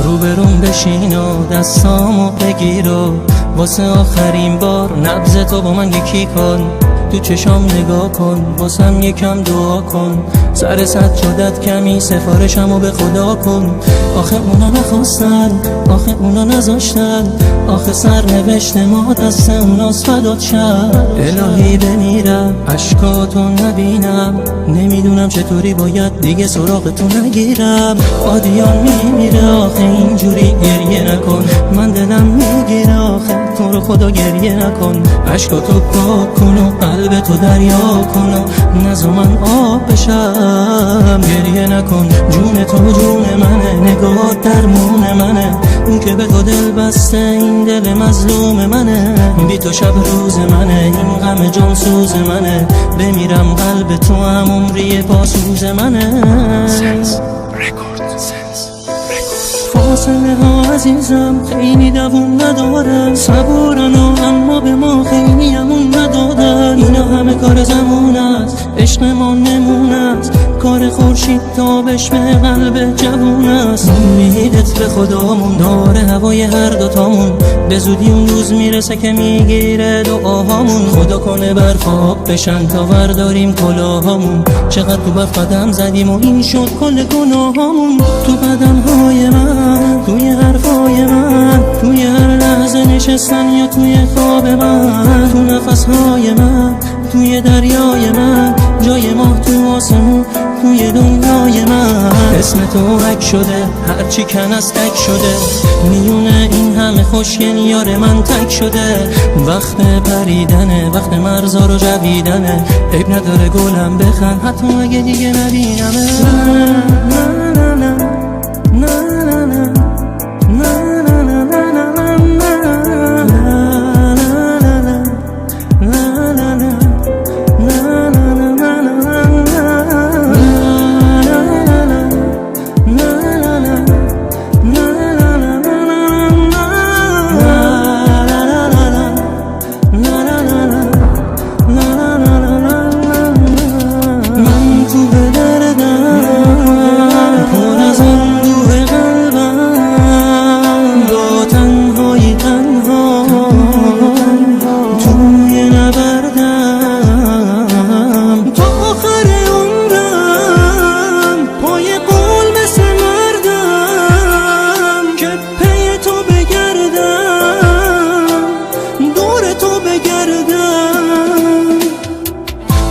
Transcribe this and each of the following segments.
روبروم بشین و دستامو بگیر و واسه آخرین بار نبض تو با من یکی کن. تو چشام نگاه کن، واسم یکم دعا کن. سر سجادت کمی سفارشمو به خدا کن. آخه اونا نخواستن، آخه اونا نذاشتن، آخه سرنوشت ما دست اوناست فدات شد. الهی بمیرم اشکاتو نبینم، نمیدونم چطوری باید دیگه سراغ تو نگیرم. آدیان میمیره آخه اینجوری گریه نکن. من دلم میگیره آخه تو رو خدا گریه نکن. اشکاتو پاک کن و قلب تو دریا کن و نذار من آب بشم. گریه نکن، جون تو جون منه، نگاه درمون منه. اون که به تو دل بسته این دل مظلوم منه. بی تو شب روز منه، این غم جان سوز منه. بمیرم قلب تو هم عمری پاسوز منه. فاصله ها عزیزم خیلی دووم ندارم. صبورن و اما به ما خیلی همون ندادن. اینا همه کار زمان است، عشق ما نمون است. کار خورشید تابش به قلب جوون است. امیدت به خدامون داره هوای هر دوتامون. به زودی اون روز میرسه که میگیره دعاهامون. خدا کنه برف آب بشن تا ورداریم کلاهامون. چقدر تو برف قدم زدیم و این شد کل گناهامون. تو قدمهای من، توی حرفای من، توی هر لحظه نشستن یا توی خواب من، تو نفسهای من، توی دریای من، جای ماه تو آسمون، توی دنیای من. اسم تو حک شده، هرچی کن از تک شده. میونه این همه خوشگل یار من تک شده. وقت پریدنه، وقت مرزا رو جویدنه. عیب نداره گلم بخند حتی اگه دیگه نبینمه.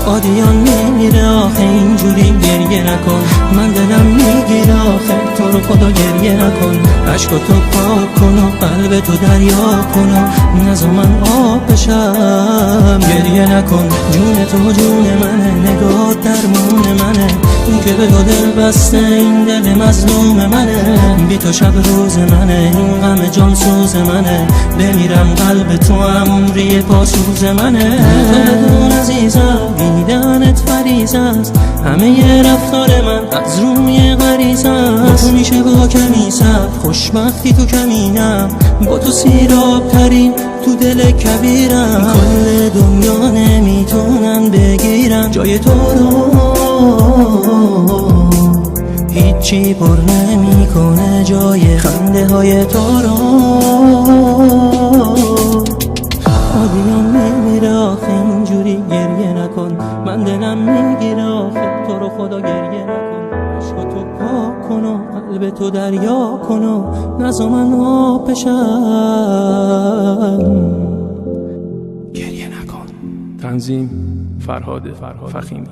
آدیان میمیره آخه اینجوری گریه نکن. من دلم میگیره آخه تو رو خدا گریه نکن. اشکاتو پاک کن و قلب تو دریا کن و نذار من آب بشم. گریه نکن، جون تو جون منه، نگاه درمون منه. اون که به تو دل بسته این دل مظلوم منه. بی تو شب روز منه، این غم جان سوز منه. بمیرم قلب تو هم عمری پاسوز منه. فردون عزیزم دیدنت فریض است، همه ی رفتار من از روی غریزه است. تو میشه با کمی صبر، خوشبختی تو کمینم. با تو سیراب ترین تو دل کبیرم. کل دنیا نمیتونن بگیرن جای تو رو، هیچی پر نمیکنه جای خنده های تو رو. آدیان میمیره آخه اینجوری گریه نکن. من دلم میگیره آخه تو رو خدا گریه نکن. عشقاتو پاک کن و قلب تو دریا کن و نذار من آب بشم. گریه نکن. تنظیم فرهاد فخیمی.